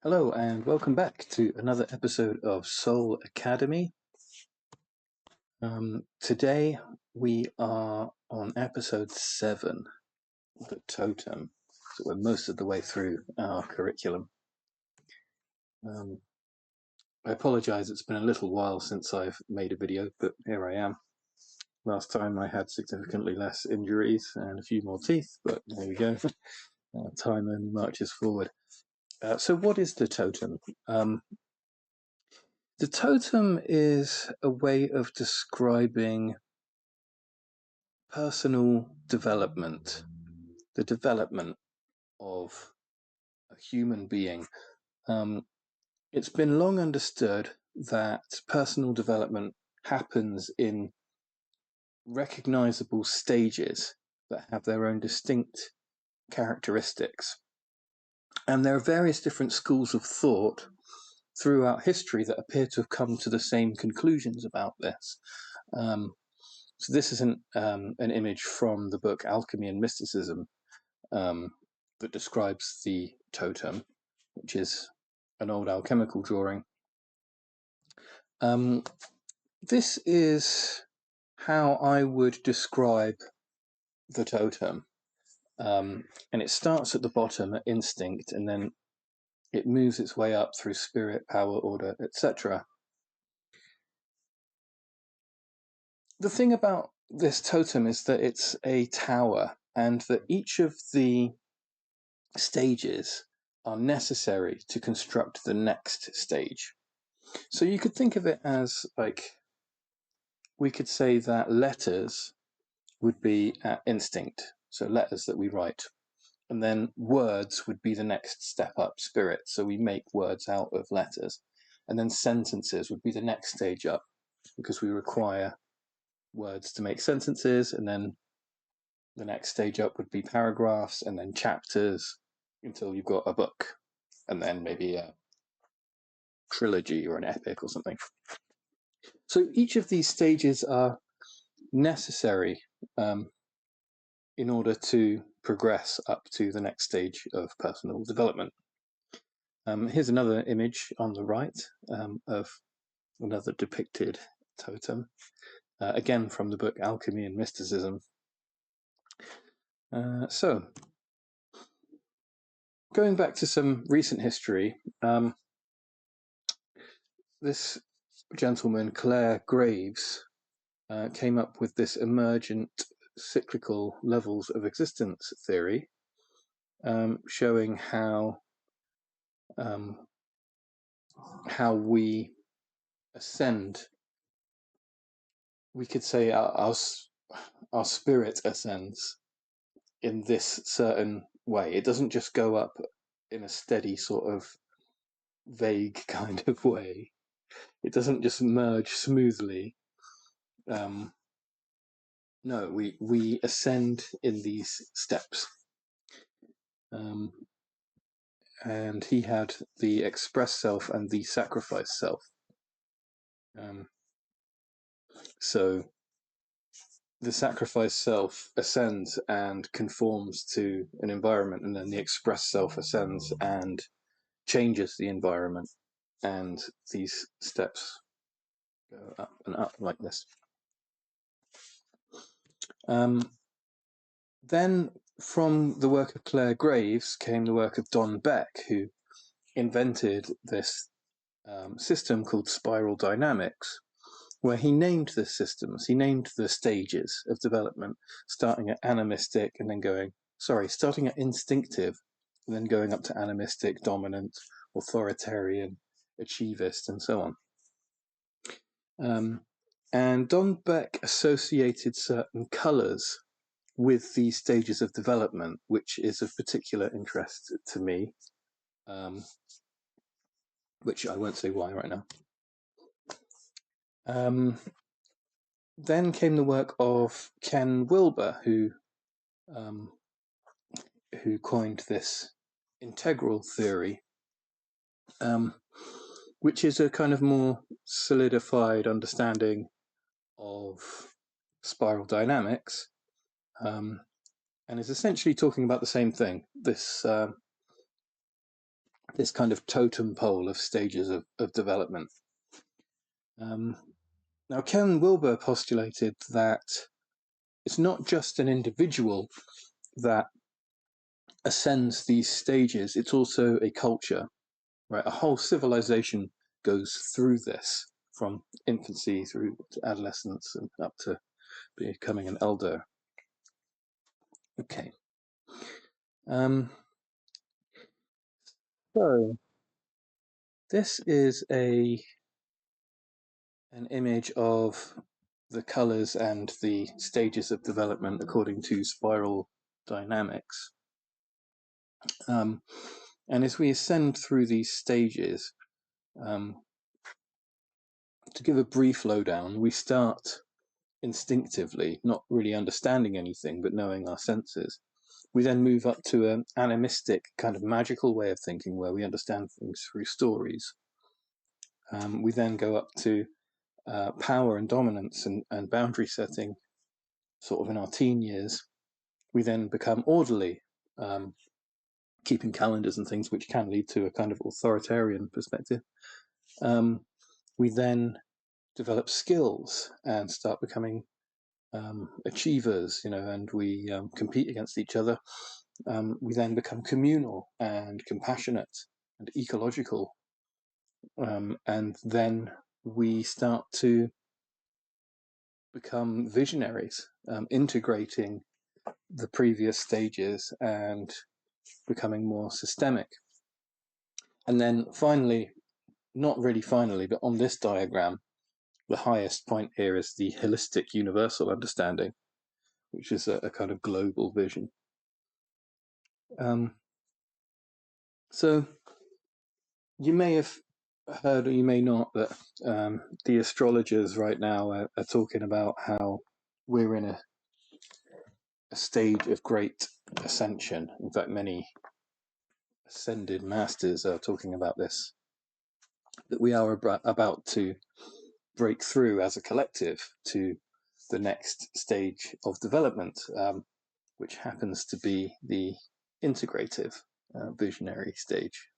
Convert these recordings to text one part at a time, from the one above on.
Hello and welcome back to another episode of Soul Academy. Today we are on episode 7, the Totem. So we're most of the way through our curriculum. I apologise, it's been a little while since I've made a video, but here I am. Last time I had significantly less injuries and a few more teeth, but there we go. Time only marches forward. So what is the Totem? The totem is a way of describing personal development, the development of a human being. It's been long understood that personal development happens in recognizable stages that have their own distinct characteristics. And there are various different schools of thought throughout history that appear to have come to the same conclusions about this. So this is an image from the book Alchemy and Mysticism that describes the totem, which is an old alchemical drawing. This is how I would describe the totem. And it starts at the bottom at instinct, and then it moves its way up through spirit, power, order, etc. The thing about this totem is that it's a tower, and that each of the stages are necessary to construct the next stage. So you could think of it as, like, we could say that letters would be at instinct, so letters that we write, and then words would be the next step up, spirit, so we make words out of letters, and then sentences would be the next stage up, because we require words to make sentences, and then the next stage up would be paragraphs, and then chapters, until you've got a book, and then maybe a trilogy or an epic or something. So each of these stages are necessary in order to progress up to the next stage of personal development. Here's another image on the right of another depicted totem, again from the book Alchemy and Mysticism. So, going back to some recent history, this gentleman, Clare Graves, came up with this emergent cyclical levels of existence theory, showing how we ascend. We could say our spirit ascends in this certain way. It doesn't just go up in a steady sort of vague kind of way. It doesn't just merge smoothly. No, we ascend in these steps. And he had the express self and the sacrifice self. So the sacrifice self ascends and conforms to an environment, and then the express self ascends and changes the environment, and these steps go up and up like this. Then from the work of Clare Graves came the work of Don Beck, who invented this system called spiral dynamics, where he named the systems, he named the stages of development, starting at animistic and then starting at instinctive and then going up to animistic, dominant, authoritarian, achievist, and so on. And Don Beck associated certain colours with these stages of development, which is of particular interest to me, which I won't say why right now. Then came the work of Ken Wilber, who coined this integral theory, which is a kind of more solidified understanding of spiral dynamics, and is essentially talking about the same thing. This this kind of totem pole of stages of development. Now, Ken Wilber postulated that it's not just an individual that ascends these stages, it's also a culture, right? A whole civilization goes through this from infancy through to adolescence and up to becoming an elder. Okay. So this is an image of the colors and the stages of development according to spiral dynamics. And as we ascend through these stages, to give a brief lowdown, we start instinctively, not really understanding anything, but knowing our senses. We then move up to an animistic kind of magical way of thinking where we understand things through stories. We then go up to power and dominance and boundary setting, sort of in our teen years. We then become orderly, keeping calendars and things, which can lead to a kind of authoritarian perspective. We then develop skills and start becoming achievers, and we compete against each other. We then become communal and compassionate and ecological. And then we start to become visionaries, integrating the previous stages and becoming more systemic. And then finally, not really finally, but on this diagram, the highest point here is the holistic universal understanding, which is a kind of global vision. So you may have heard, or you may not, that the astrologers right now are talking about how we're in a stage of great ascension. In fact, many ascended masters are talking about this, that we are about to break through as a collective to the next stage of development, which happens to be the integrative visionary stage.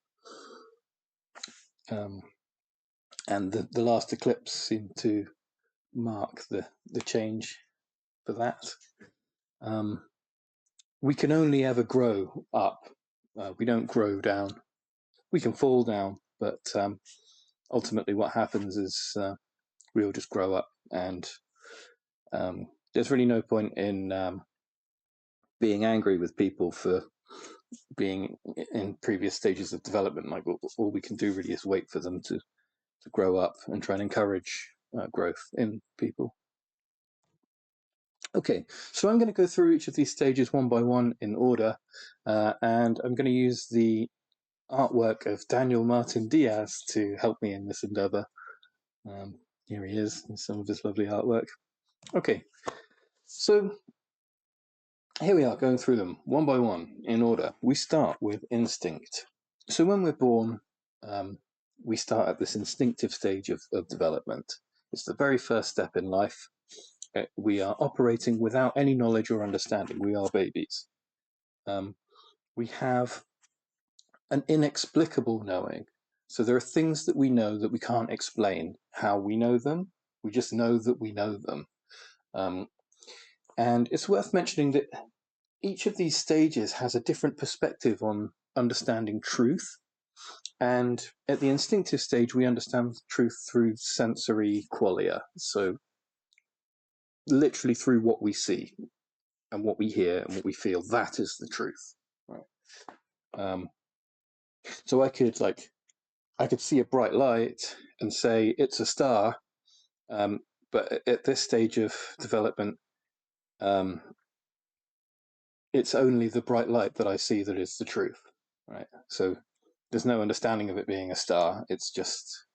And the last eclipse seemed to mark the change for that. We can only ever grow up. We don't grow down. We can fall down, but ultimately what happens is we all just grow up, and there's really no point in being angry with people for being in previous stages of development. Like, all we can do really is wait for them to grow up and try and encourage growth in people. Okay, so I'm going to go through each of these stages one by one in order, and I'm going to use the artwork of Daniel Martin Diaz to help me in this endeavor. Here he is, in some of his lovely artwork. Okay, so here we are, going through them one by one in order. We start with instinct. So when we're born, we start at this instinctive stage of development. It's the very first step in life. We are operating without any knowledge or understanding. We are babies. We have an inexplicable knowing. So there are things that we know that we can't explain how we know them. We just know that we know them. And it's worth mentioning that each of these stages has a different perspective on understanding truth. And at the instinctive stage, we understand truth through sensory qualia. So literally through what we see and what we hear and what we feel. That is the truth. Right? So I could see a bright light and say it's a star, but at this stage of development, it's only the bright light that I see that is the truth, right? So there's no understanding of it being a star. It's just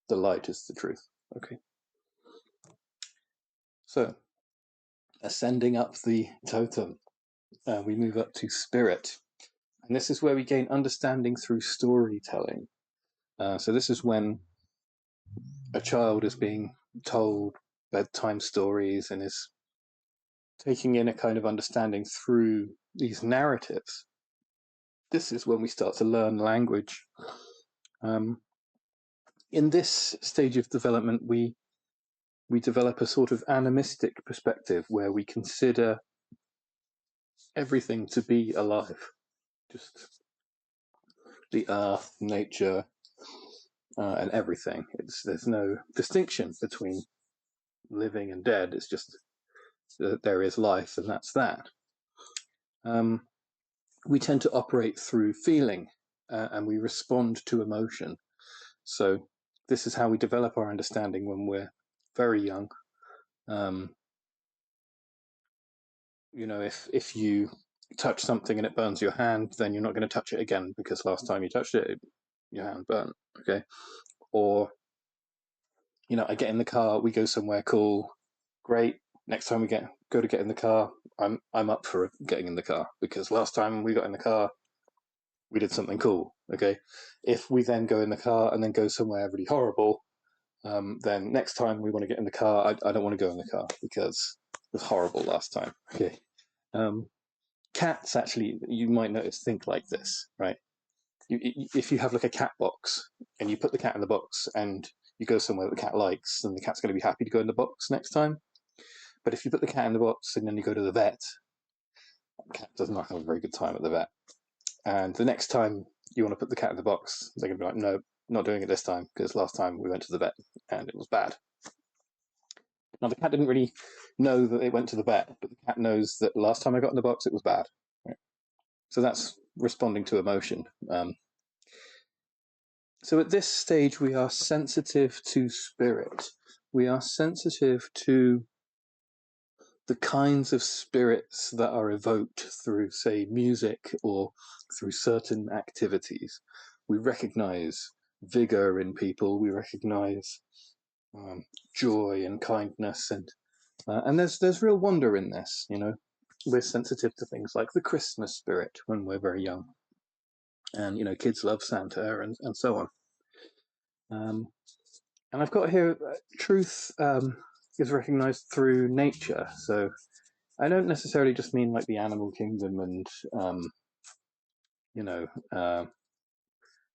the light is the truth. Okay. So ascending up the totem, we move up to spirit. And this is where we gain understanding through storytelling. So this is when a child is being told bedtime stories and is taking in a kind of understanding through these narratives. this is when we start to learn language. In this stage of development, we develop a sort of animistic perspective where we consider everything to be alive, just the earth, nature, and everything. There's no distinction between living and dead. It's just that there is life, and that's that. We tend to operate through feeling, and we respond to emotion. So this is how we develop our understanding when we're very young. You know, if you touch something and it burns your hand, then you're not going to touch it again because last time you touched it, your hand burnt. Okay. Or, you know, I get in the car, we go somewhere cool, great. Next time we go to get in the car, I'm up for getting in the car because last time we got in the car, we did something cool. Okay. If we then go in the car and then go somewhere really horrible, then next time we want to get in the car, I don't want to go in the car because it was horrible last time. Okay. Cats actually, you might notice, think like this, right? If you have like a cat box and you put the cat in the box and you go somewhere that the cat likes, then the cat's going to be happy to go in the box next time. But if you put the cat in the box and then you go to the vet, the cat does not have a very good time at the vet. And the next time you want to put the cat in the box, they're going to be like, no, not doing it this time because last time we went to the vet and it was bad. Now, the cat didn't really know that it went to the vet, but the cat knows that last time I got in the box, it was bad. Right? So that's responding to emotion. So at this stage, we are sensitive to spirit. We are sensitive to the kinds of spirits that are evoked through, say, music or through certain activities. We recognize vigor in people. We recognize joy and kindness, and there's real wonder in this. You know, we're sensitive to things like the Christmas spirit when we're very young, and you know, kids love Santa and so on. And I've got here truth is recognized through nature. So I don't necessarily just mean like the animal kingdom and you know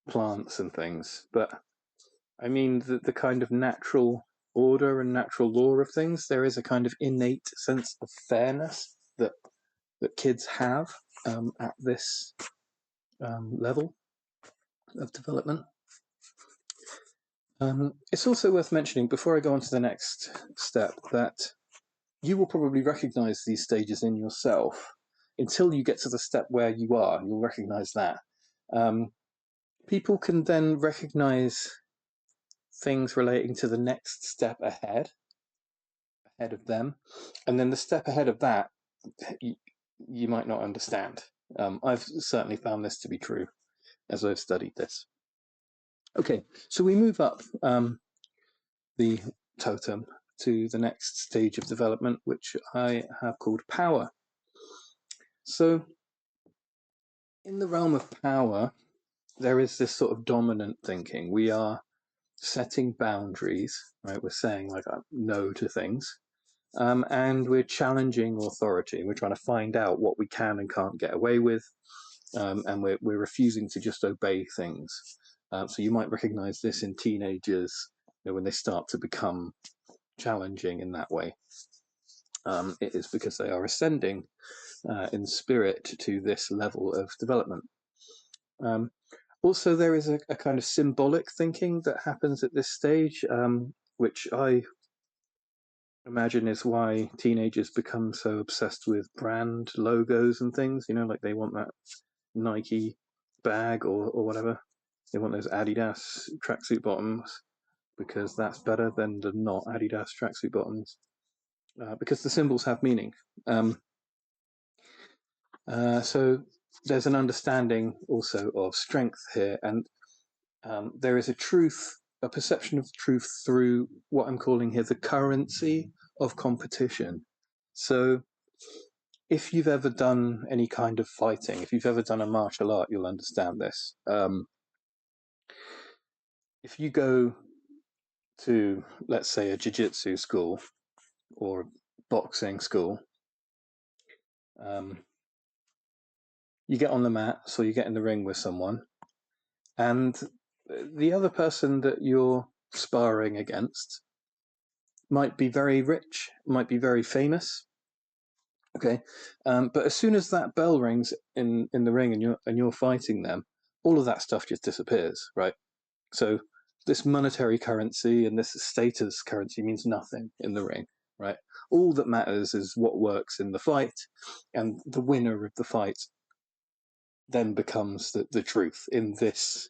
plants and things, but I mean the kind of natural order and natural law of things. There is a kind of innate sense of fairness that kids have at this level of development. It's also worth mentioning, before I go on to the next step, that you will probably recognize these stages in yourself until you get to the step where you are. You'll recognize that. People can then recognize things relating to the next step ahead of them. And then the step ahead of that, you might not understand. I've certainly found this to be true as I've studied this. Okay, so we move up the totem to the next stage of development, which I have called power. So in the realm of power, there is this sort of dominant thinking. We are setting boundaries, right? We're saying like no to things, and we're challenging authority. We're trying to find out what we can and can't get away with, and we're refusing to just obey things. So you might recognize this in teenagers, you know, when they start to become challenging in that way. It is because they are ascending in spirit to this level of development. Also, there is a kind of symbolic thinking that happens at this stage, which I imagine is why teenagers become so obsessed with brand logos and things. You know, like they want that Nike bag or whatever. They want those Adidas tracksuit bottoms because that's better than the not Adidas tracksuit bottoms, because the symbols have meaning. So there's an understanding also of strength here, and there is a perception of truth through what I'm calling here the currency of competition. So if you've ever done any kind of fighting, if you've ever done a martial art, you'll understand this. If you go to, let's say, a jiu-jitsu school or a boxing school, you get on the mat, so you get in the ring with someone, and the other person that you're sparring against might be very rich, might be very famous. Okay, but as soon as that bell rings in the ring and you're fighting them, all of that stuff just disappears, right? So this monetary currency and this status currency means nothing in the ring, right? All that matters is what works in the fight, and the winner of the fight then becomes the truth in this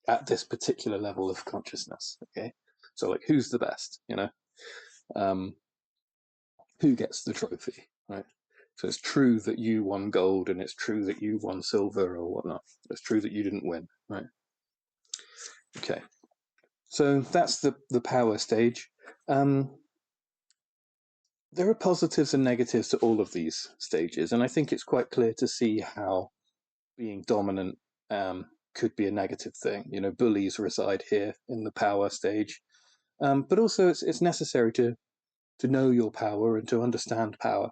at this particular level of consciousness. Okay, so like who's the best, um, who gets the trophy, right? So it's true that you won gold, and it's true that you won silver or whatnot. It's true that you didn't win, right? Okay, so that's the power stage. There are positives and negatives to all of these stages, and I think it's quite clear to see how being dominant could be a negative thing. Bullies reside here in the power stage, but also it's necessary to know your power and to understand power.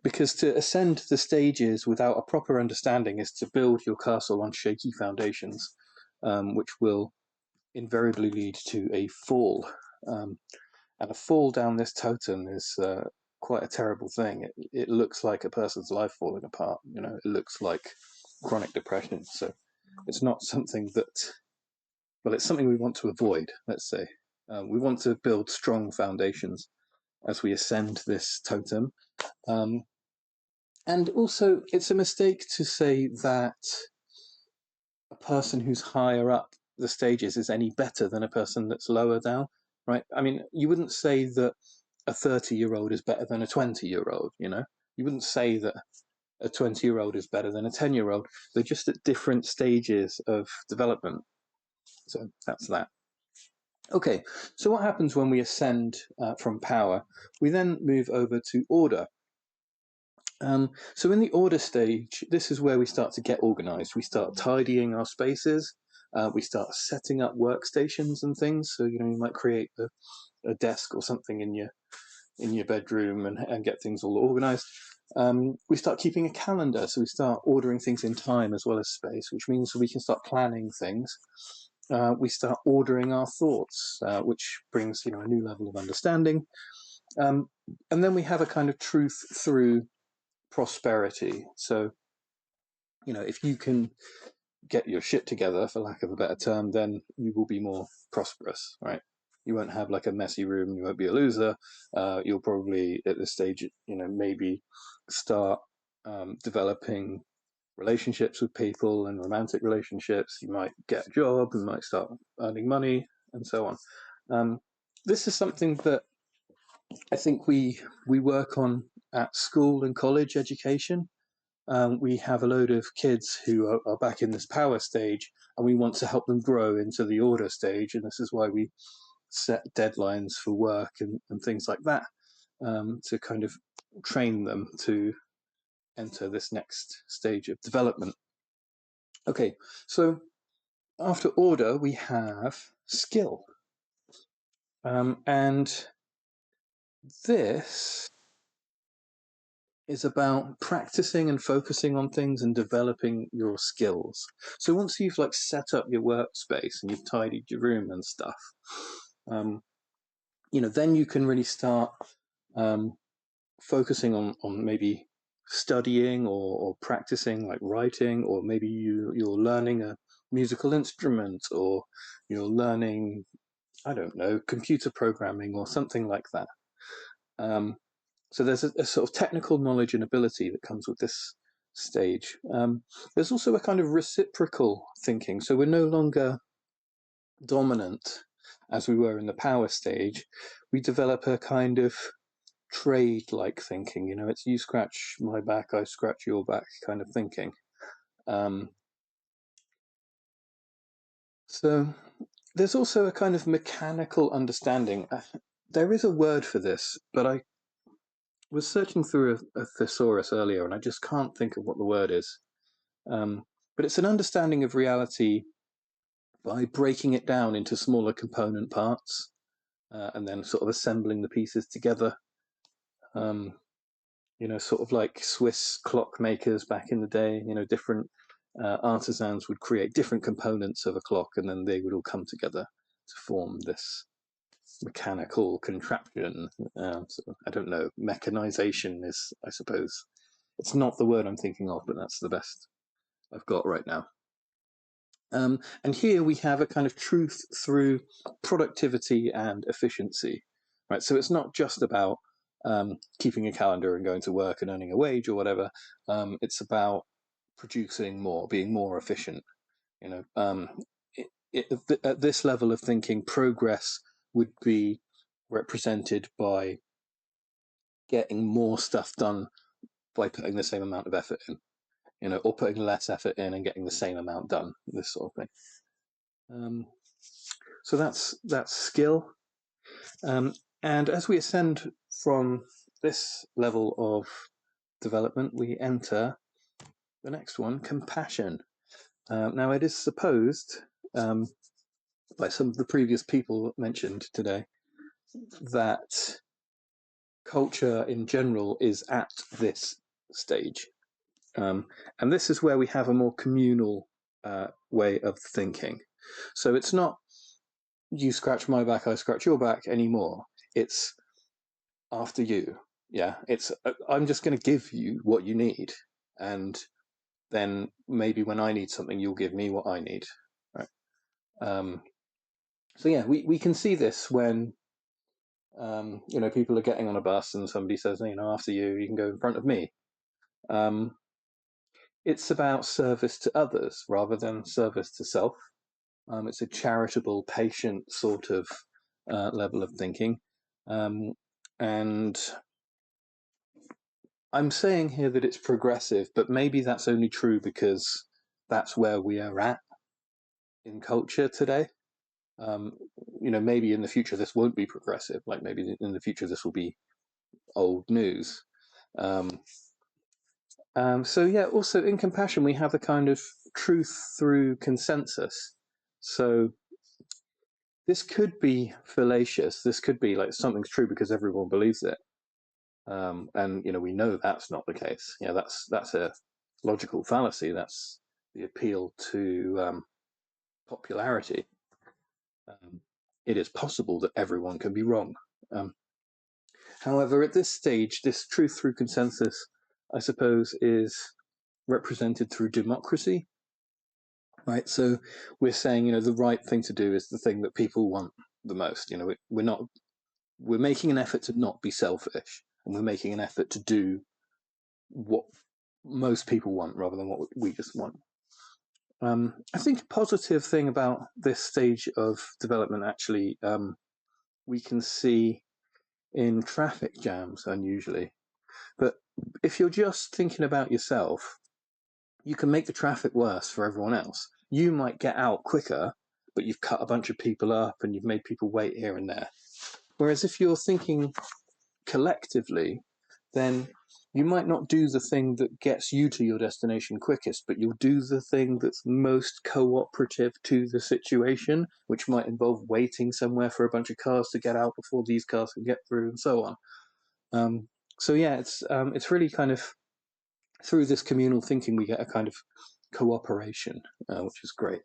Because to ascend the stages without a proper understanding is to build your castle on shaky foundations, which will invariably lead to a fall. And a fall down this totem is quite a terrible thing. It looks like a person's life falling apart. It looks like chronic depression. So it's not something that, well, it's something we want to avoid, let's say. We want to build strong foundations as we ascend this totem. And also, it's a mistake to say that a person who's higher up the stages is any better than a person that's lower down, right? I mean, you wouldn't say that a 30-year-old is better than a 20-year-old, You wouldn't say that a 20-year-old is better than a 10-year-old. They're just at different stages of development. So that's that. Okay, so what happens when we ascend from power? We then move over to order. So in the order stage, this is where we start to get organized. We start tidying our spaces. We start setting up workstations and things. So, you might create a desk or something in your bedroom and get things all organized. We start keeping a calendar. So we start ordering things in time as well as space, which means we can start planning things. We start ordering our thoughts, which brings, a new level of understanding. And then we have a kind of truth through prosperity. So, if you can get your shit together, for lack of a better term, then you will be more prosperous, right? You won't have like a messy room. You won't be a loser. You'll probably at this stage, maybe start developing relationships with people and romantic relationships. You might get a job. You might start earning money and so on. This is something that I think we work on at school and college education. We have a load of kids who are back in this power stage, and we want to help them grow into the order stage. And this is why we set deadlines for work and things like that, to kind of train them to enter this next stage of development. Okay, so after order, we have skill. And this is about practicing and focusing on things and developing your skills. So once you've like set up your workspace and you've tidied your room and stuff, then you can really start focusing on maybe studying or practicing like writing, or maybe you're learning a musical instrument, or you're learning, I don't know, computer programming or something like that. So there's a sort of technical knowledge and ability that comes with this stage. There's also a kind of reciprocal thinking. So we're no longer dominant as we were in the power stage. We develop a kind of trade-like thinking. It's you scratch my back, I scratch your back kind of thinking. So there's also a kind of mechanical understanding. There is a word for this, but I was searching through a thesaurus earlier, and I just can't think of what the word is. But it's an understanding of reality by breaking it down into smaller component parts, and then sort of assembling the pieces together. sort of like Swiss clockmakers back in the day. Different artisans would create different components of a clock, and then they would all come together to form this mechanical contraption. So I don't know. Mechanization is, I suppose, it's not the word I'm thinking of, but that's the best I've got right now. And here we have a kind of truth through productivity and efficiency, right? So it's not just about keeping a calendar and going to work and earning a wage or whatever. It's about producing more, being more efficient. At this level of thinking, progress would be represented by getting more stuff done by putting the same amount of effort in, or putting less effort in and getting the same amount done, this sort of thing. So that's skill. And as we ascend from this level of development, we enter the next one, compassion. Now, it is supposed by some of the previous people mentioned today that culture in general is at this stage. And this is where we have a more communal way of thinking. So it's not you scratch my back, I scratch your back anymore. It's after you. Yeah, it's I'm just going to give you what you need, and then maybe when I need something, you'll give me what I need. Right. So yeah, we can see this when people are getting on a bus and somebody says, after you, you can go in front of me. It's about service to others rather than service to self. It's a charitable, patient sort of level of thinking. And I'm saying here that it's progressive, but maybe that's only true because that's where we are at in culture today. Maybe in the future this won't be progressive. Like maybe in the future this will be old news. So yeah, also in compassion we have a kind of truth through consensus. So this could be fallacious. This could be like something's true because everyone believes it. And we know that's not the case. That's a logical fallacy. That's the appeal to popularity. It is possible that everyone can be wrong. However, at this stage, this truth through consensus, I suppose, is represented through democracy. Right. So we're saying, the right thing to do is the thing that people want the most. We're making an effort to not be selfish, and we're making an effort to do what most people want rather than what we just want. I think a positive thing about this stage of development, actually, we can see in traffic jams unusually. But if you're just thinking about yourself, you can make the traffic worse for everyone else. You might get out quicker, but you've cut a bunch of people up and you've made people wait here and there. Whereas if you're thinking collectively, then you might not do the thing that gets you to your destination quickest, but you'll do the thing that's most cooperative to the situation, which might involve waiting somewhere for a bunch of cars to get out before these cars can get through, and so on. So yeah, it's really kind of through this communal thinking we get a kind of cooperation, which is great.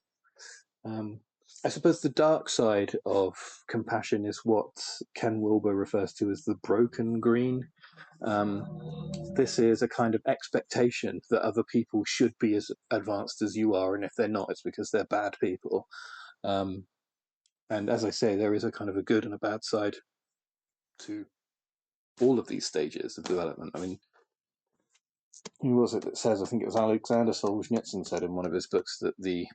I suppose the dark side of compassion is what Ken Wilber refers to as the broken green. This is a kind of expectation that other people should be as advanced as you are, and if they're not, it's because they're bad people. And as I say, there is a kind of a good and a bad side to all of these stages of development. I mean, who was it that says, I think it was Alexander Solzhenitsyn said in one of his books, that the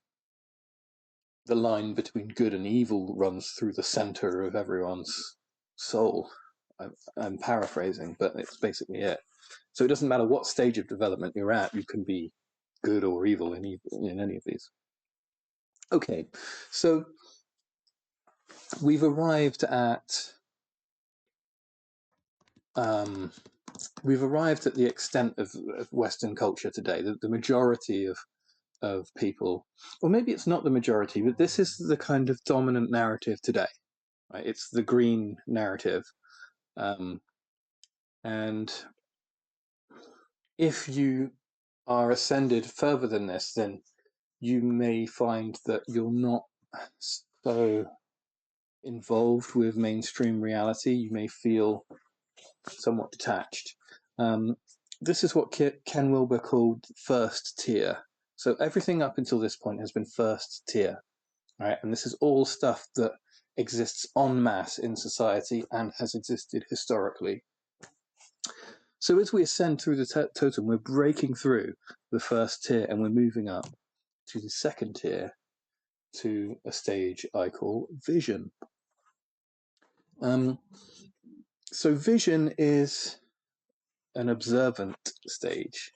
line between good and evil runs through the center of everyone's soul. I'm paraphrasing, but it's basically it. So it doesn't matter what stage of development you're at, you can be good or evil in any of these. Okay, so we've arrived at the extent of Western culture today. The majority of people, or maybe it's not the majority, but this is the kind of dominant narrative today. Right? It's the green narrative, and if you are ascended further than this, then you may find that you're not so involved with mainstream reality. You may feel somewhat detached. This is what Ken Wilber called first tier. So everything up until this point has been first tier, right? And this is all stuff that exists en masse in society and has existed historically. So as we ascend through the totem, we're breaking through the first tier and we're moving up to the second tier, to a stage I call vision. So vision is an observant stage.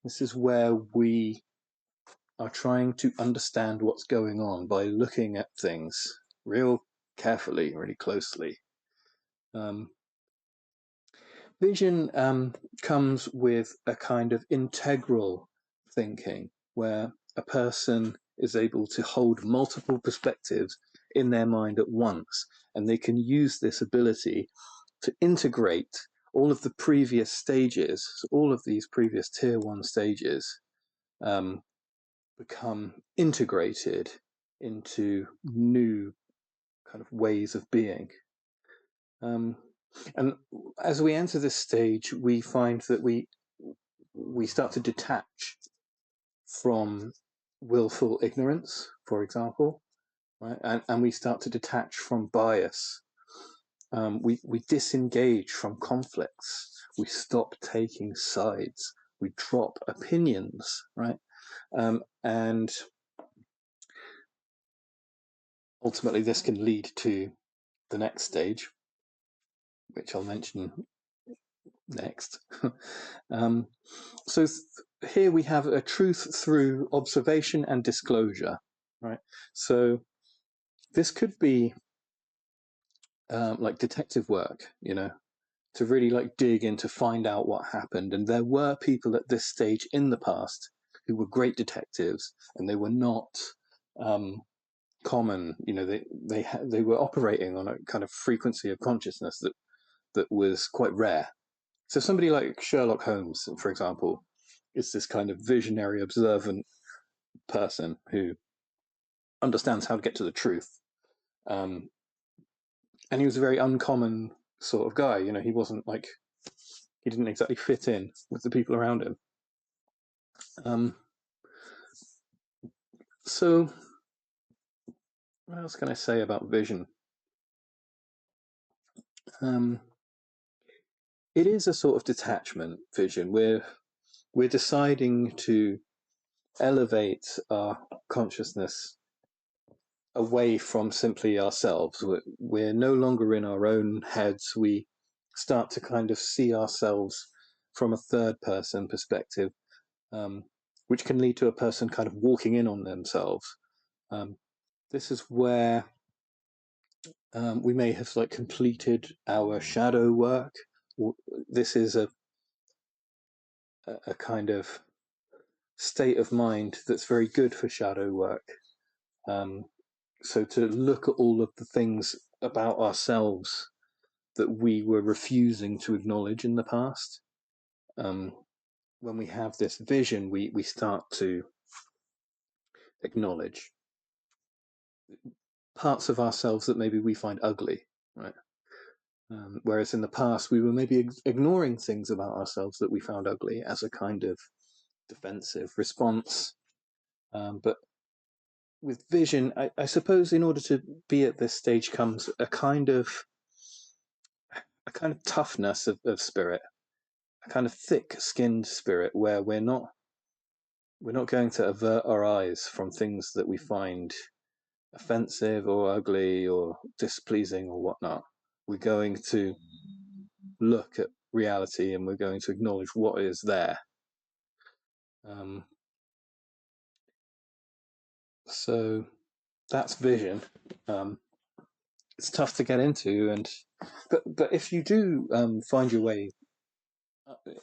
This is where we are trying to understand what's going on by looking at things real carefully, really closely. Vision comes with a kind of integral thinking where a person is able to hold multiple perspectives in their mind at once, and they can use this ability to integrate all of the previous stages, so all of these previous tier 1 stages become integrated into new kind of ways of being. And as we enter this stage, we find that we start to detach from willful ignorance, for example, right? And we start to detach from bias. We disengage from conflicts. We stop taking sides. We drop opinions, right? And ultimately, this can lead to the next stage, which I'll mention next. So here we have a truth through observation and disclosure, right? So this could be like detective work, to really like dig in to find out what happened. And there were people at this stage in the past who were great detectives, and they were not common. They were operating on a kind of frequency of consciousness that was quite rare. So somebody like Sherlock Holmes, for example, is this kind of visionary, observant person who understands how to get to the truth. And he was a very uncommon sort of guy. He wasn't like, he didn't exactly fit in with the people around him. So what else can I say about vision? It is a sort of detachment vision. We're deciding to elevate our consciousness away from simply ourselves. We're no longer in our own heads. We start to kind of see ourselves from a third person perspective, which can lead to a person kind of walking in on themselves. This is where we may have like completed our shadow work. This is a kind of state of mind that's very good for shadow work. So to look at all of the things about ourselves that we were refusing to acknowledge in the past. When we have this vision, we start to acknowledge parts of ourselves that maybe we find ugly, right? Whereas in the past, we were maybe ignoring things about ourselves that we found ugly as a kind of defensive response. But with vision, I suppose in order to be at this stage comes a kind of toughness of spirit, a kind of thick-skinned spirit where we're not going to avert our eyes from things that we find offensive or ugly or displeasing or whatnot. We're going to look at reality and we're going to acknowledge what is there. So that's vision. It's tough to get into, but if you do find your way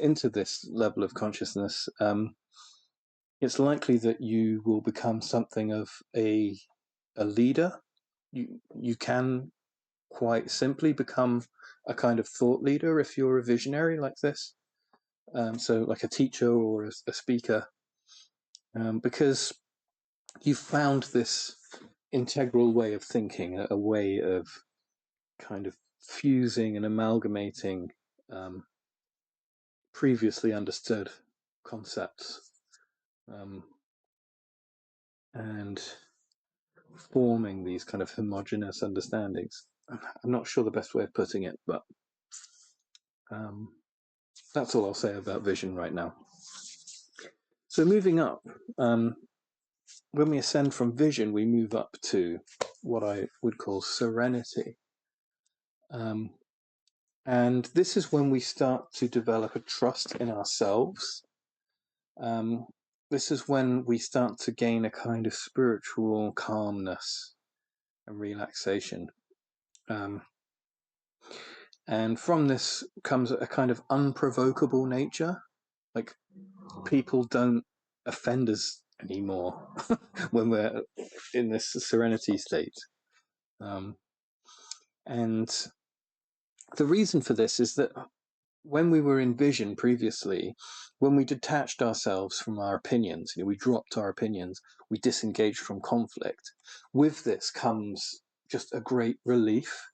into this level of consciousness, it's likely that you will become something of a leader. You can quite simply become a kind of thought leader if you're a visionary like this. so like a teacher or a speaker, because you've found this integral way of thinking, a way of kind of fusing and amalgamating previously understood concepts, and forming these kind of homogeneous understandings. I'm not sure the best way of putting it, but that's all I'll say about vision right now. So moving up, when we ascend from vision, we move up to what I would call serenity. And this is when we start to develop a trust in ourselves. This is when we start to gain a kind of spiritual calmness and relaxation. And from this comes a kind of unprovocable nature. Like, people don't offend us anymore when we're in this serenity state. And the reason for this is that when we were in vision previously, when we detached ourselves from our opinions, we dropped our opinions, we disengaged from conflict. With this comes just a great relief.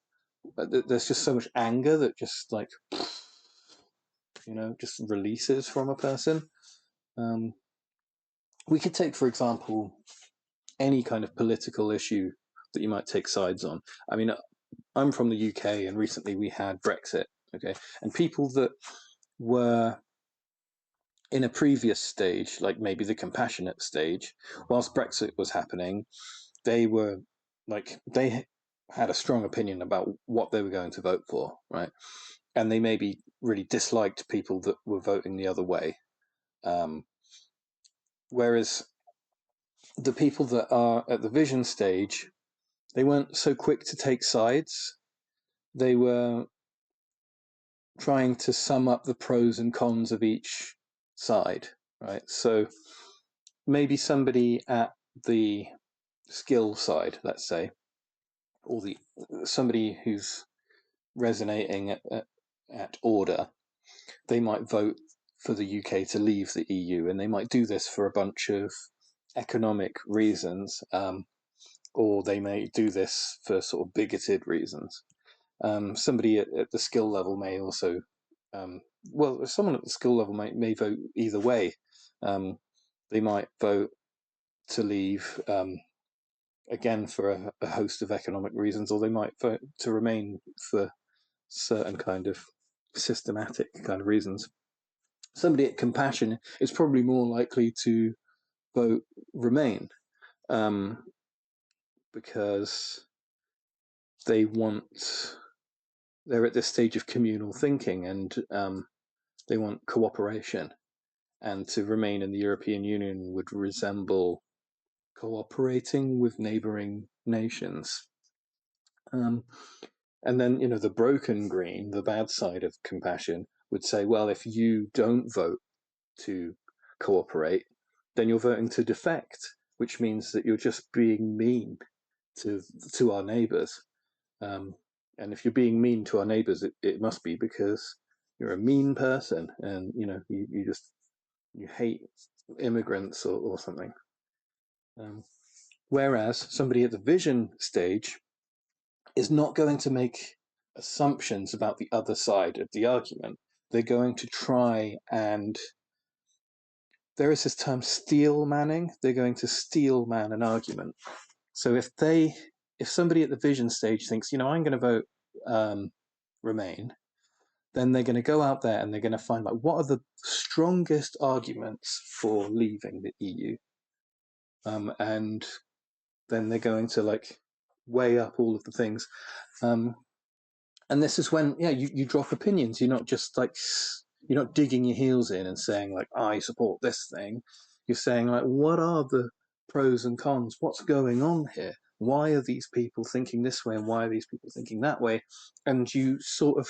There's just so much anger that just like, just releases from a person. We could take, for example, any kind of political issue that you might take sides on. I mean, I'm from the UK, and recently we had Brexit, okay? And people that were in a previous stage, like maybe the compassionate stage, whilst Brexit was happening, they were like, they had a strong opinion about what they were going to vote for, right? And they maybe really disliked people that were voting the other way. Whereas the people that are at the vision stage, they weren't so quick to take sides. They were trying to sum up the pros and cons of each side, right? So maybe somebody at the skill side, let's say, or somebody who's resonating at order, they might vote for the UK to leave the EU, and they might do this for a bunch of economic reasons, or they may do this for sort of bigoted reasons. Somebody at the skill level may also, someone at the skill level may vote either way. They might vote to leave, again, for a host of economic reasons, or they might vote to remain for certain kind of systematic kind of reasons. Somebody at compassion is probably more likely to vote remain, because they're at this stage of communal thinking, and they want cooperation. And to remain in the European Union would resemble cooperating with neighboring nations. And then, the broken green, the bad side of compassion, would say, well, if you don't vote to cooperate, then you're voting to defect, which means that you're just being mean to our neighbors. And if you're being mean to our neighbors, it must be because you're a mean person, and you hate immigrants or something. Whereas somebody at the vision stage is not going to make assumptions about the other side of the argument. They're going to try and, there is this term steel manning. They're going to steel man an argument. So if somebody at the vision stage thinks, I'm going to vote remain, then they're going to go out there and they're going to find, like, what are the strongest arguments for leaving the EU? And then they're going to weigh up all of the things. And this is when, you drop opinions. You're not just you're not digging your heels in and saying I support this thing. You're saying what are the pros and cons? What's going on here? Why are these people thinking this way and why are these people thinking that way? And you sort of,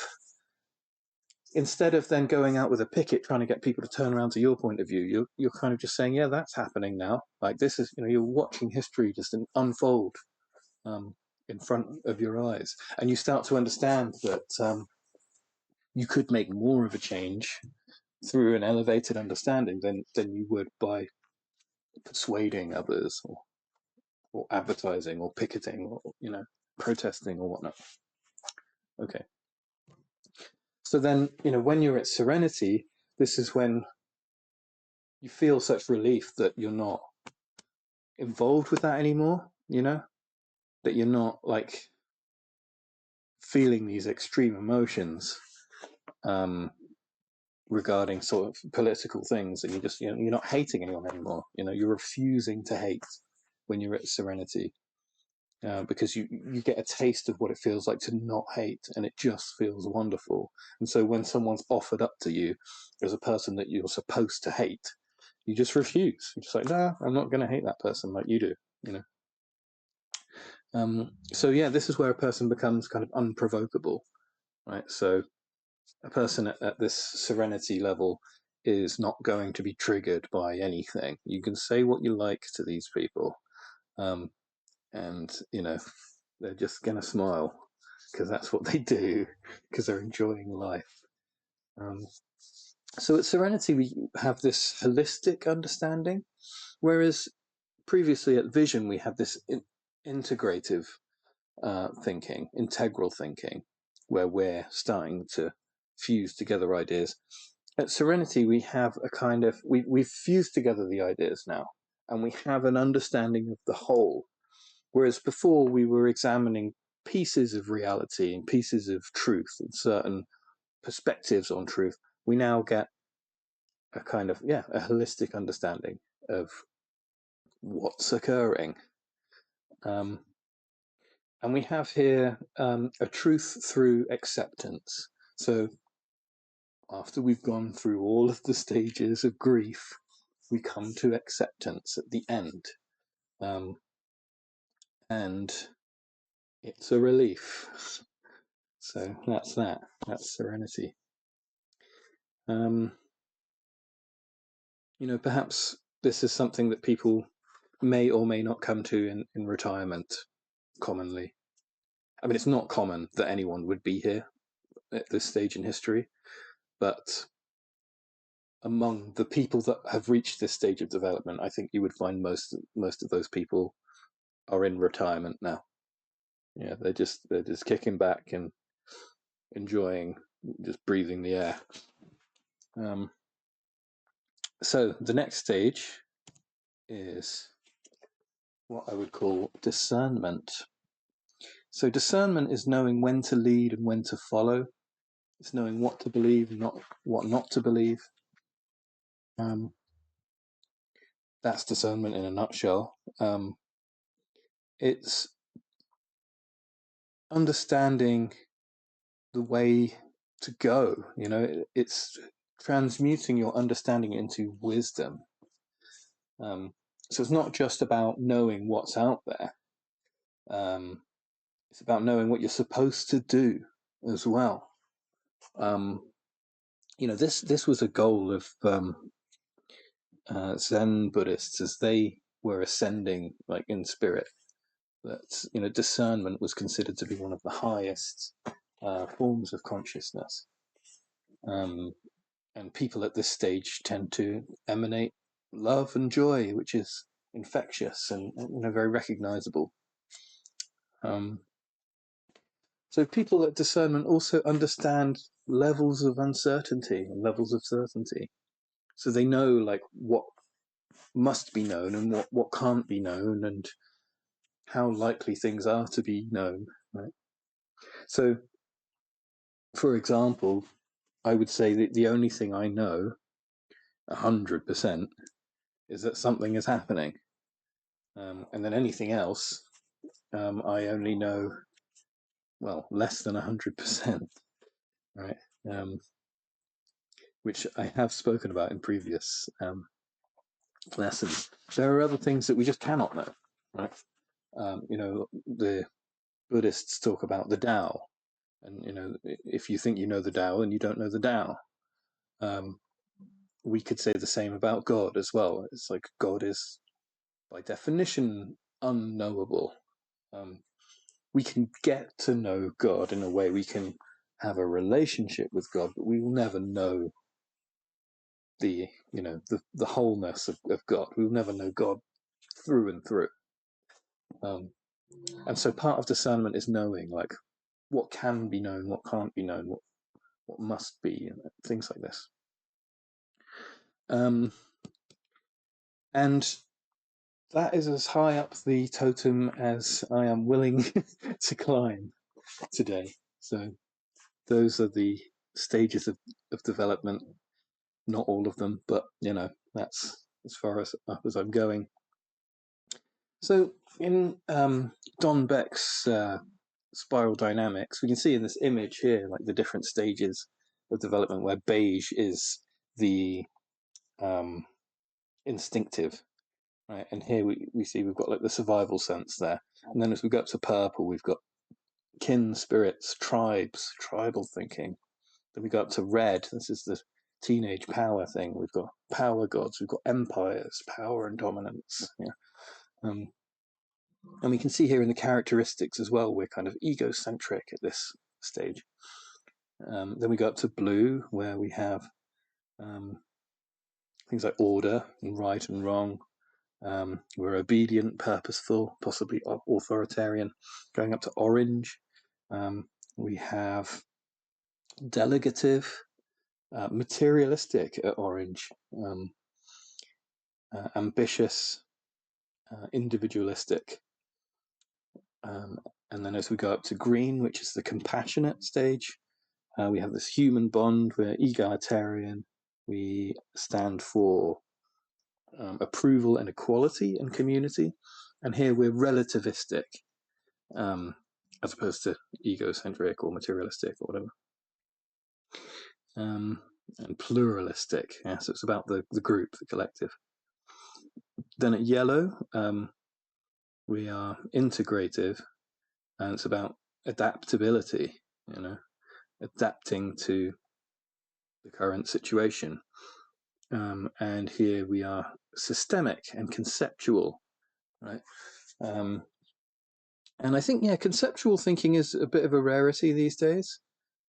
instead of then going out with a picket trying to get people to turn around to your point of view, you're kind of just saying, yeah, that's happening now. This is, you're watching history just unfold in front of your eyes, and you start to understand that you could make more of a change through an elevated understanding than you would by persuading others, or advertising, or picketing, or protesting, or whatnot. Okay. So then, when you're at serenity, this is when you feel such relief that you're not involved with that anymore, that you're not like feeling these extreme emotions regarding sort of political things, and you're not hating anyone anymore. You're refusing to hate when you're at serenity, because you get a taste of what it feels like to not hate, and it just feels wonderful. And so when someone's offered up to you as a person that you're supposed to hate, you just refuse. You're just like, no, I'm not going to hate that person like you do. So yeah, this is where a person becomes kind of unprovocable, right? So a person at this serenity level is not going to be triggered by anything. You can say what you like to these people, and they're just going to smile, because that's what they do, because they're enjoying life. So at serenity, we have this holistic understanding, whereas previously at vision, we had this integrative thinking, integral thinking, where we're starting to fuse together ideas. At serenity, we have a kind of, we've fused together the ideas now, and we have an understanding of the whole. Whereas before, we were examining pieces of reality and pieces of truth and certain perspectives on truth. We now get a kind of, a holistic understanding of what's occurring. And we have here a truth through acceptance. So after we've gone through all of the stages of grief, we come to acceptance at the end. And it's a relief. So that's that. That's serenity. Perhaps this is something that people may or may not come to in retirement commonly. I mean, it's not common that anyone would be here at this stage in history, but among the people that have reached this stage of development, I think you would find most of those people are in retirement now. Yeah, they're just kicking back and enjoying just breathing the air. So the next stage is what I would call discernment. So discernment is knowing when to lead and when to follow. It's knowing what to believe and what not to believe. That's discernment in a nutshell. It's understanding the way to go. It's transmuting your understanding into wisdom. So it's not just about knowing what's out there. It's about knowing what you're supposed to do as well. This was a goal of Zen Buddhists as they were ascending, like in spirit. That discernment was considered to be one of the highest forms of consciousness. And people at this stage tend to emanate love and joy, which is infectious and very recognizable. So people at discernment also understand levels of uncertainty and levels of certainty. So they know like what must be known and what can't be known, and how likely things are to be known. Right? So, for example, I would say that the only thing I know 100% is that something is happening. And then anything else, I only know, well, less than 100%, right? Which I have spoken about in previous lessons. There are other things that we just cannot know, right? The Buddhists talk about the Tao, and if you think you know the Tao and you don't know the Tao, we could say the same about God as well. It's like God is, by definition, unknowable. We can get to know God in a way. We can have a relationship with God, but we will never know the wholeness of God. We'll never know God through and through. And so part of discernment is knowing, like, what can be known, what can't be known, what must be, and things like this. And that is as high up the totem as I am willing to climb today. So those are the stages of development. Not all of them, but that's as far as up as I'm going. So in Don Beck's spiral dynamics, we can see in this image here, like the different stages of development, where beige is the instinctive, right? And here we see we've got like the survival sense there. And then as we go up to purple, we've got kin spirits, tribes, tribal thinking. Then we go up to red. This is the teenage power thing. We've got power gods. We've got empires, power and dominance. Yeah. And we can see here in the characteristics as well, we're kind of egocentric at this stage. Then we go up to blue, where we have things like order and right and wrong. We're obedient, purposeful, possibly authoritarian. Going up to orange, we have delegative, materialistic at orange, ambitious, individualistic. And then as we go up to green, which is the compassionate stage, we have this human bond. We're egalitarian. We stand for approval and equality and community. And here we're relativistic, as opposed to egocentric or materialistic or whatever. And pluralistic. Yeah, so it's about the group, the collective. Then at yellow, we are integrative, and it's about adaptability, adapting to the current situation. And here we are systemic and conceptual, right? And I think, conceptual thinking is a bit of a rarity these days.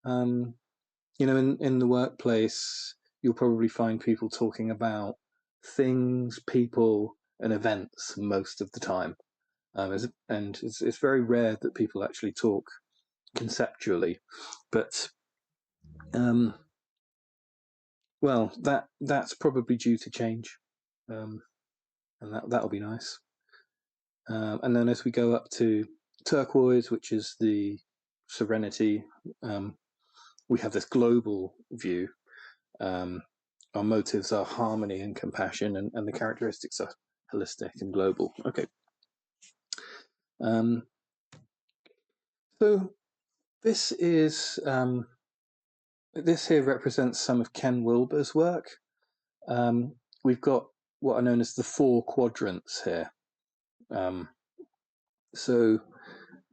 In the workplace, you'll probably find people talking about things, people, and events most of the time. And it's very rare that people actually talk conceptually. But, well, that's probably due to change. And that'll be nice. And then as we go up to turquoise, which is the serenity, we have this global view. Our motives are harmony and compassion, and the characteristics are holistic and global. Okay. So this is this here represents some of Ken Wilber's work. We've got what are known as the 4 quadrants here. So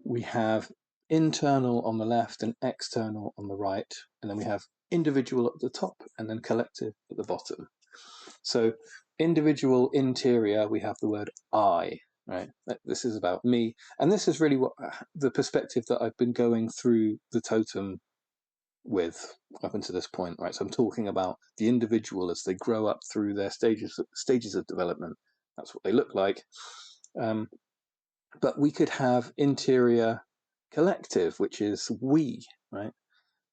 we have internal on the left and external on the right, and then we have individual at the top and then collective at the bottom. So individual, interior, we have the word I, right? This is about me, and this is really what the perspective that I've been going through the totem with up until this point, right? So I'm talking about the individual as they grow up through their stages of development. That's what they look like. But we could have interior collective, which is we, right?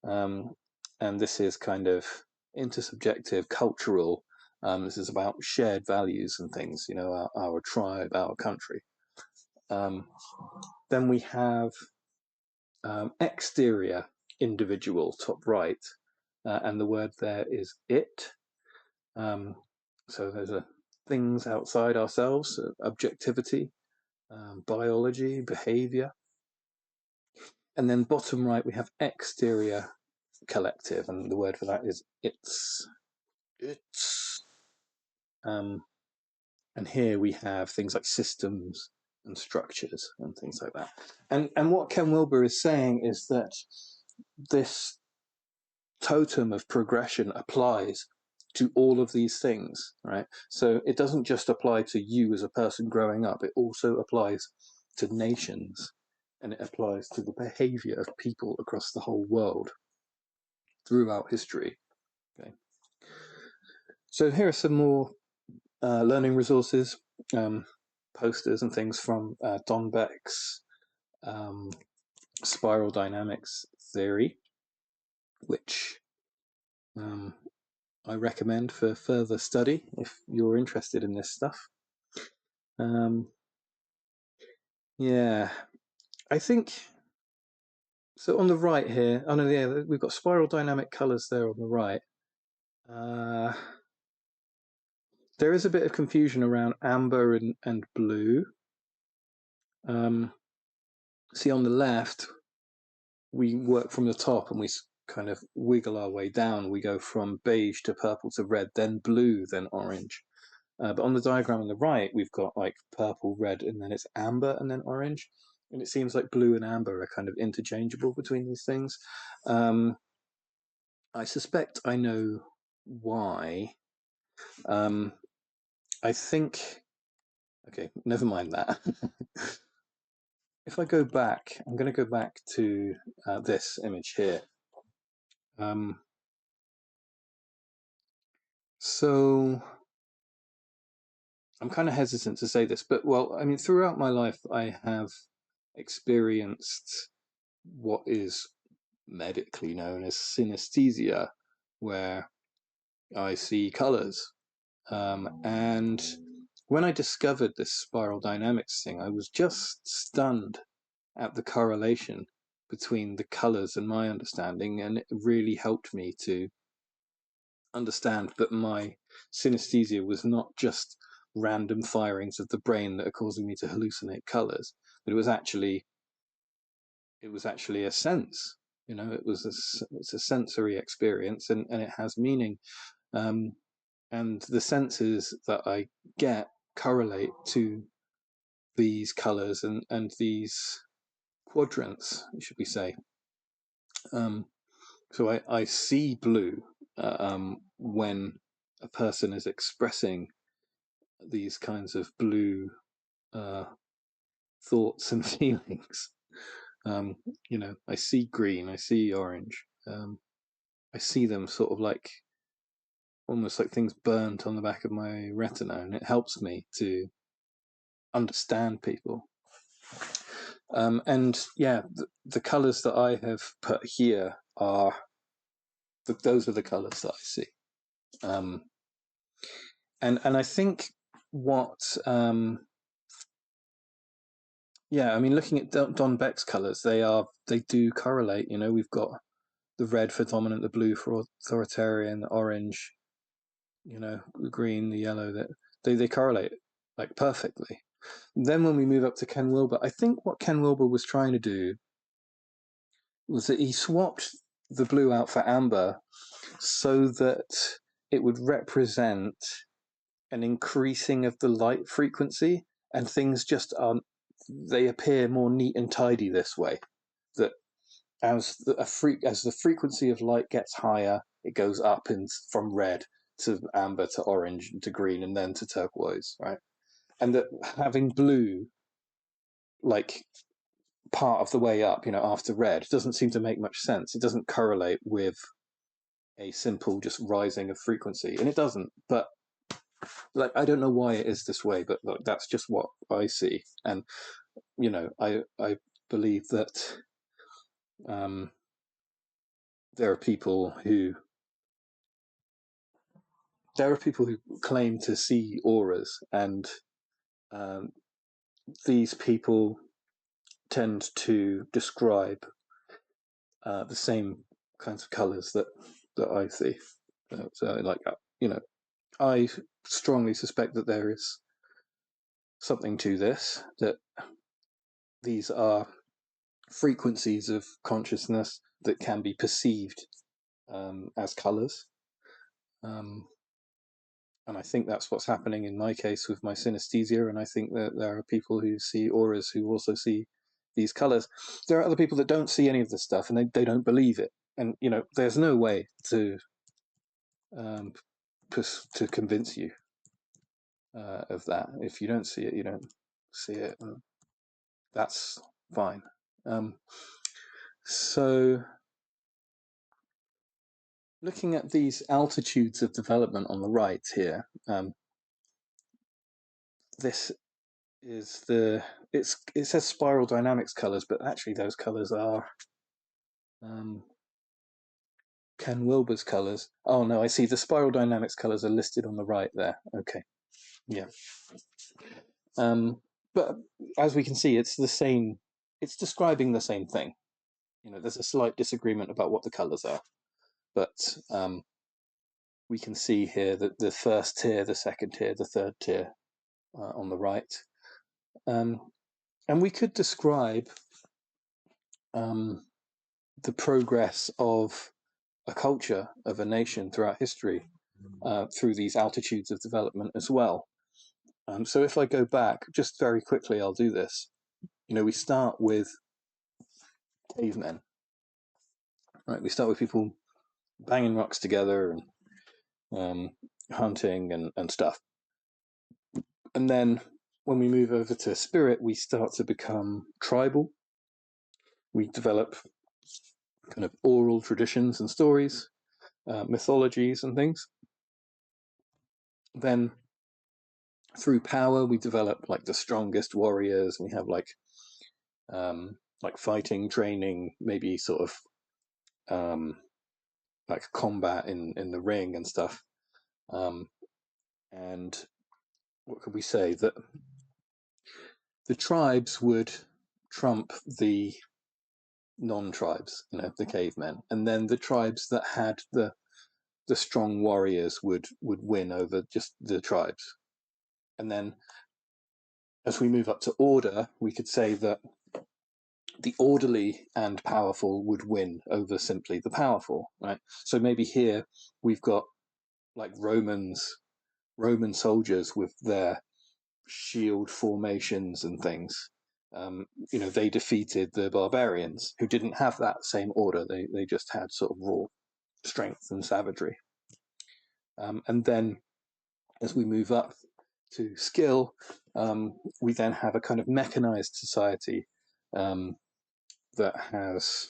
And this is kind of intersubjective, cultural. This is about shared values and things, our tribe, our country. Then we have exterior individual, top right, and the word there is it. So those are things outside ourselves, objectivity, biology, behavior. And then bottom right, we have exterior collective, and the word for that is it's. And here we have things like systems and structures and things like that. And what Ken Wilber is saying is that this totem of progression applies to all of these things, right? So it doesn't just apply to you as a person growing up, it also applies to nations, and it applies to the behavior of people across the whole world throughout history. Okay. So here are some more learning resources, posters and things from Don Beck's um, spiral dynamics theory, which um, I recommend for further study if you're interested in this stuff. Yeah, I think so. On the right here, oh no, yeah, we've got spiral dynamic colors there on the right. There is a bit of confusion around amber and blue. See, on the left, we work from the top and we kind of wiggle our way down. We go from beige to purple to red, then blue, then orange. But on the diagram on the right, we've got like purple, red, and then it's amber and then orange. And it seems like blue and amber are kind of interchangeable between these things. I suspect I know why. I think. Okay, never mind that. If I go back, I'm going to go back to this image here. So I'm kind of hesitant to say this, but well, I mean, throughout my life, I have experienced what is medically known as synesthesia, where I see colors. And when I discovered this spiral dynamics thing, I was just stunned at the correlation between the colors and my understanding, and it really helped me to understand that my synesthesia was not just random firings of the brain that are causing me to hallucinate colors, but it was actually a sense. You know, it's a sensory experience, and it has meaning. And the senses that I get correlate to these colors and these quadrants, should we say. So I see blue when a person is expressing these kinds of blue thoughts and feelings. You know, I see green, I see orange. I see them sort of like almost like things burnt on the back of my retina, and it helps me to understand people. And yeah, the colors that I have put here are those are the colors that I see. And I think what yeah, I mean, looking at Don Beck's colors, they do correlate. You know, we've got the red for dominant, the blue for authoritarian, the orange, you know, the green, the yellow. That they correlate like perfectly. Then when we move up to Ken Wilber, I think what Ken Wilber was trying to do was that he swapped the blue out for amber so that it would represent an increasing of the light frequency, and things just aren't. They appear more neat and tidy this way. That as the frequency of light gets higher, it goes up from red to amber to orange to green and then to turquoise, right? And that having blue like part of the way up, you know, after red doesn't seem to make much sense. It doesn't correlate with a simple just rising of frequency, and it doesn't. But like, I don't know why it is this way, but look, that's just what I see. And you know, I believe that um, there are people who claim to see auras, and um, these people tend to describe the same kinds of colors that I see. So, like, you know, I strongly suspect that there is something to this, that these are frequencies of consciousness that can be perceived as colors. And I think that's what's happening in my case with my synesthesia. And I think that there are people who see auras who also see these colors. There are other people that don't see any of this stuff, and they don't believe it. And you know, there's no way um, to convince you of that. If you don't see it, you don't see it. And that's fine. So looking at these altitudes of development on the right here, this is it says spiral dynamics colors, but actually those colors are Ken Wilber's colors. Oh no, I see the spiral dynamics colors are listed on the right there. Okay, yeah. But as we can see, it's the same. It's describing the same thing. There's a slight disagreement about what the colors are, but we can see here that the first tier, the second tier, the third tier on the right. And we could describe the progress of a culture, of a nation throughout history through these altitudes of development as well. So if I go back, just very quickly, I'll do this. We start with cavemen, right? We start with people banging rocks together and hunting and stuff. And then when we move over to spirit, we start to become tribal. We develop kind of oral traditions and stories, mythologies and things. Then through power, we develop like the strongest warriors. We have like fighting training, maybe sort of like combat in the ring and stuff. And what could we say? That the tribes would trump the non-tribes, the cavemen, and then the tribes that had the strong warriors would win over just the tribes. And then as we move up to order, we could say that the orderly and powerful would win over simply the powerful, right? So maybe here we've got like Roman soldiers with their shield formations and things. They defeated the barbarians who didn't have that same order. They just had sort of raw strength and savagery. And then as we move up to skill, we then have a kind of mechanized society that has,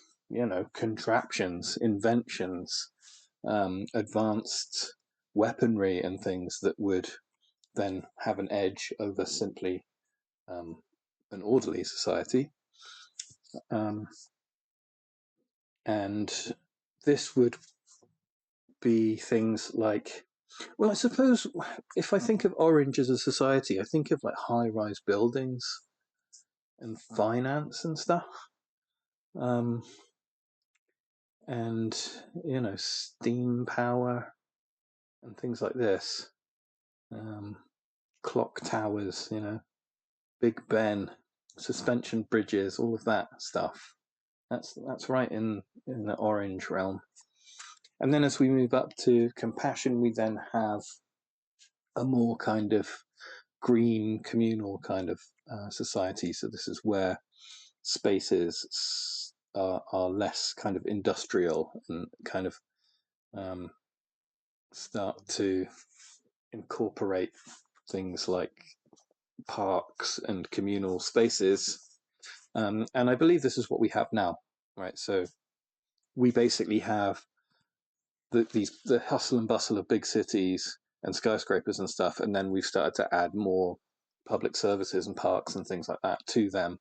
contraptions, inventions, advanced weaponry and things that would then have an edge over simply an orderly society. And this would be things like, well, I suppose if I think of Orange as a society, I think of like high-rise buildings and finance and stuff. And, steam power and things like this. Clock towers, Big Ben, suspension bridges, all of that stuff. That's right in the Orange realm. And then as we move up to compassion, we then have a more kind of green communal kind of society. So this is where spaces are less kind of industrial and kind of start to incorporate things like parks and communal spaces. And I believe this is what we have now, right? So we basically have the hustle and bustle of big cities and skyscrapers and stuff, and then we've started to add more public services and parks and things like that to them.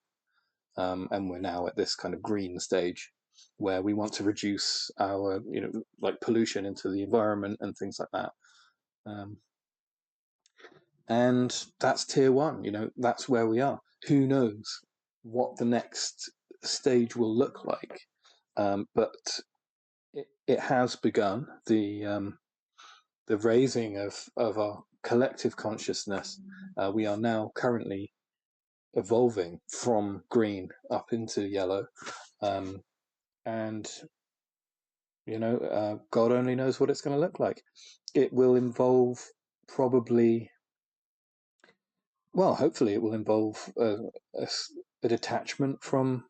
And we're now at this kind of green stage where we want to reduce our, like pollution into the environment and things like that. And that's tier one, that's where we are. Who knows what the next stage will look like? But it has begun. The raising of our collective consciousness. We are now currently evolving from green up into yellow. And, God only knows what it's going to look like. It will involve probably, well, hopefully it will involve a detachment from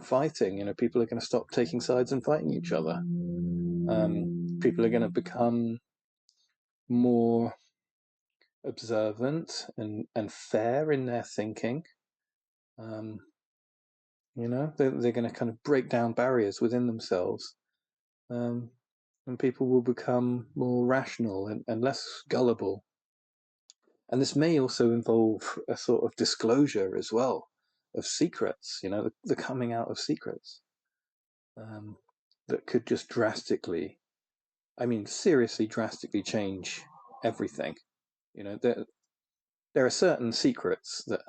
fighting. People are going to stop taking sides and fighting each other. People are going to become more observant and fair in their thinking. They're going to kind of break down barriers within themselves. and people will become more rational and less gullible. And this may also involve a sort of disclosure as well of secrets, the coming out of secrets, that could just seriously drastically change everything. There are certain secrets that,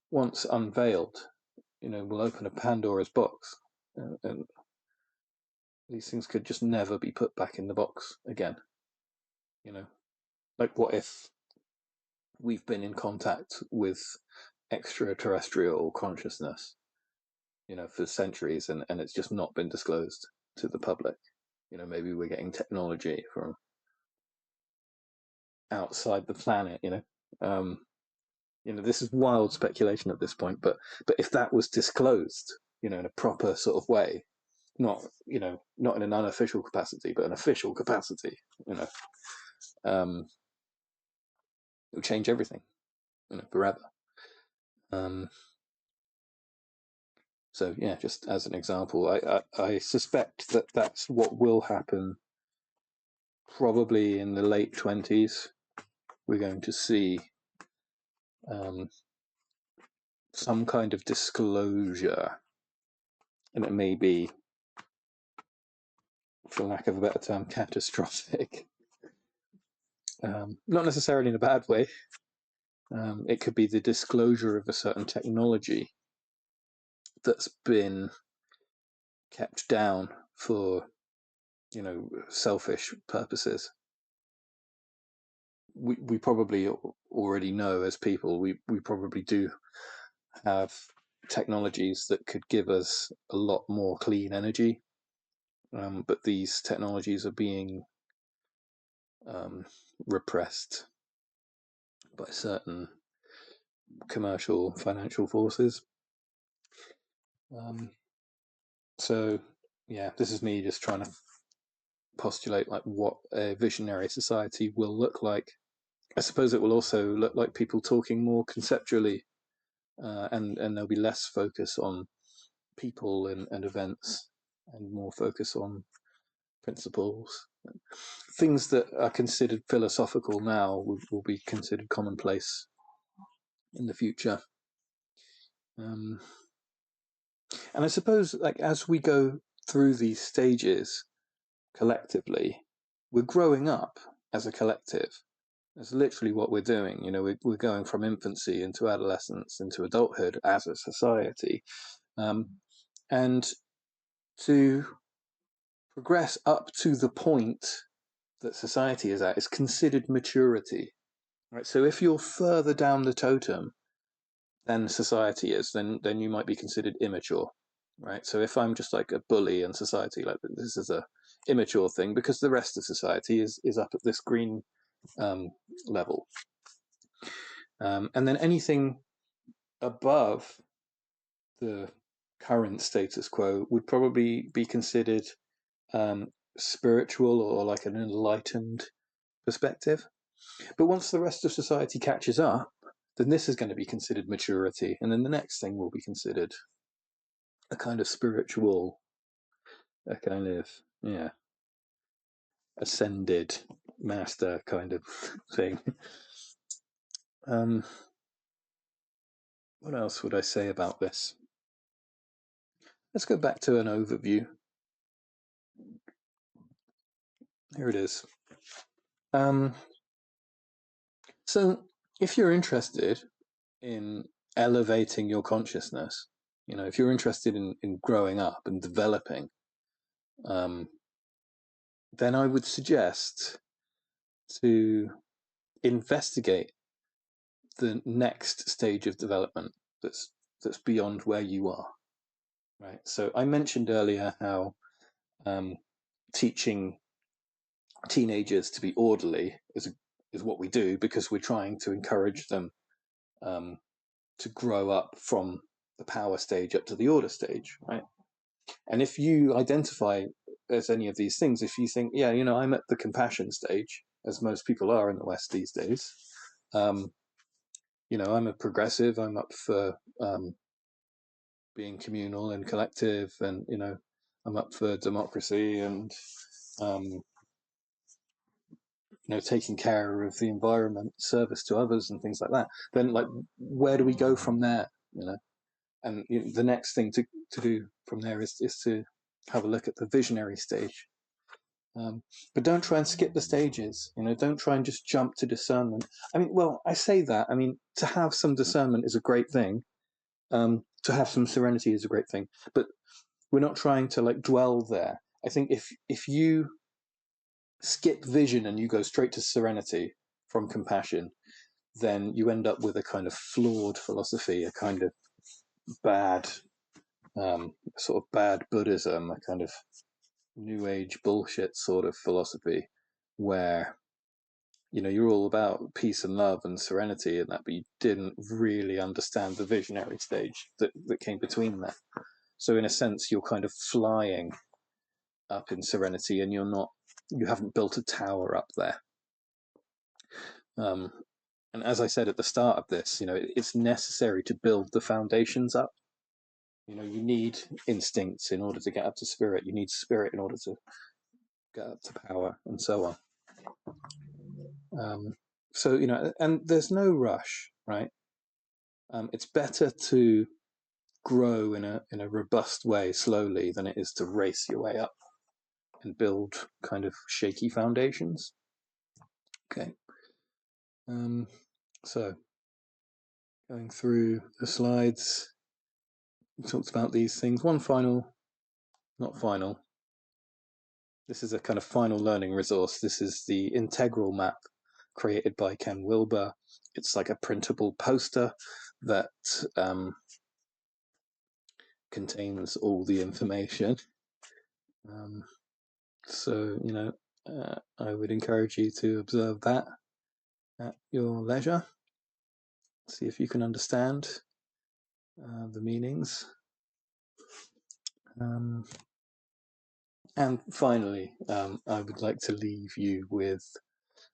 once unveiled, will open a Pandora's box, and these things could just never be put back in the box again. Like, what if we've been in contact with extraterrestrial consciousness, for centuries, and it's just not been disclosed to the public? Maybe we're getting technology from outside the planet. This is wild speculation at this point, but if that was disclosed, in a proper sort of way, not in an unofficial capacity, but an official capacity, it would change everything, forever. So yeah, just as an example, I suspect that that's what will happen. Probably in the late 20s, we're going to see some kind of disclosure, and it may be, for lack of a better term, catastrophic. Not necessarily in a bad way. It could be the disclosure of a certain technology that's been kept down for, selfish purposes. We probably already know, as people, we probably do have technologies that could give us a lot more clean energy, but these technologies are being repressed by certain commercial financial forces. So yeah, this is me just trying to postulate like what a visionary society will look like. I suppose it will also look like people talking more conceptually, and there'll be less focus on people and events, and more focus on principles. Things that are considered philosophical now will be considered commonplace in the future. And I suppose, like, as we go through these stages collectively, we're growing up as a collective. That's literally what we're doing. We're going from infancy into adolescence into adulthood as a society, and to progress up to the point that society is at is considered maturity. Right. So if you're further down the totem than society is, then you might be considered immature. Right. So if I'm just like a bully in society, like, this is a immature thing, because the rest of society is up at this green level. And then anything above the current status quo would probably be considered spiritual, or like an enlightened perspective. But once the rest of society catches up, then this is going to be considered maturity, and then the next thing will be considered a kind of spiritual, a kind of, ascended master kind of thing. What else would I say about this? Let's go back to an overview. Here it is. So if you're interested in elevating your consciousness, if you're interested in growing up and developing, then I would suggest to investigate the next stage of development that's beyond where you are. Right. So I mentioned earlier how teaching teenagers to be orderly is what we do, because we're trying to encourage them to grow up from the power stage up to the order stage, right? And if you identify as any of these things, if you think, yeah, I'm at the compassion stage, as most people are in the West these days, I'm a progressive, I'm up for being communal and collective, and I'm up for democracy and taking care of the environment, service to others, and things like that, then like where do we go from there? And the next thing to do from there is to have a look at the visionary stage. But don't try and skip the stages. Don't try and just jump to discernment. I say that. To have some discernment is a great thing. To have some serenity is a great thing. But we're not trying to like dwell there. I think if you skip vision and you go straight to serenity from compassion, then you end up with a kind of flawed philosophy, a kind of bad, sort of bad Buddhism, a kind of new age bullshit sort of philosophy where you're all about peace and love and serenity and that, but you didn't really understand the visionary stage that came between that. So in a sense, you're kind of flying up in serenity, and you haven't built a tower up there. And as I said at the start of this, it's necessary to build the foundations up. You need instincts in order to get up to spirit. You need spirit in order to get up to power, and so on. So and there's no rush, right? It's better to grow in a robust way slowly than it is to race your way up and build kind of shaky foundations. Okay. So going through the slides, we talked about these things. One final, not final. This is a kind of final learning resource. This is the integral map created by Ken Wilber. It's like a printable poster that contains all the information. So, I would encourage you to observe that at your leisure. See if you can understand the meanings. And finally, I would like to leave you with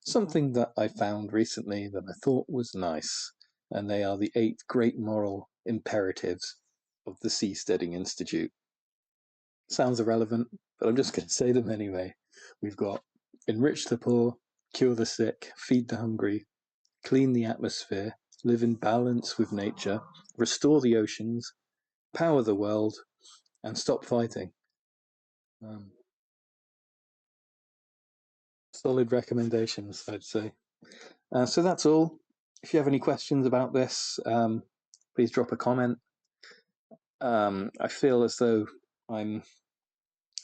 something that I found recently that I thought was nice. And they are the 8 great moral imperatives of the Seasteading Institute. Sounds irrelevant, but I'm just going to say them anyway. We've got enrich the poor, cure the sick, feed the hungry, clean the atmosphere, live in balance with nature, restore the oceans, power the world, and stop fighting. Solid recommendations, I'd say. So that's all. If you have any questions about this, please drop a comment. I feel as though I'm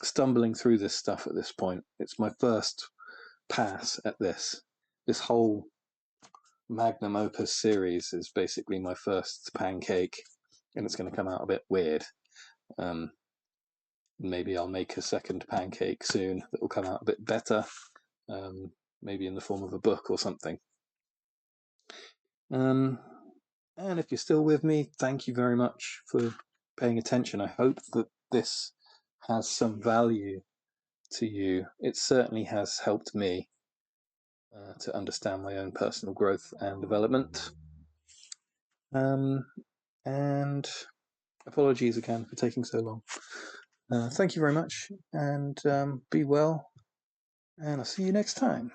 stumbling through this stuff at this point. It's my first pass at this. This whole magnum opus series is basically my first pancake, and it's going to come out a bit weird. Maybe I'll make a second pancake soon that will come out a bit better, maybe in the form of a book or something. And if you're still with me, thank you very much for paying attention. I hope that this has some value to you. It certainly has helped me to understand my own personal growth and development. And apologies again for taking so long. Thank you very much, and be well, and I'll see you next time.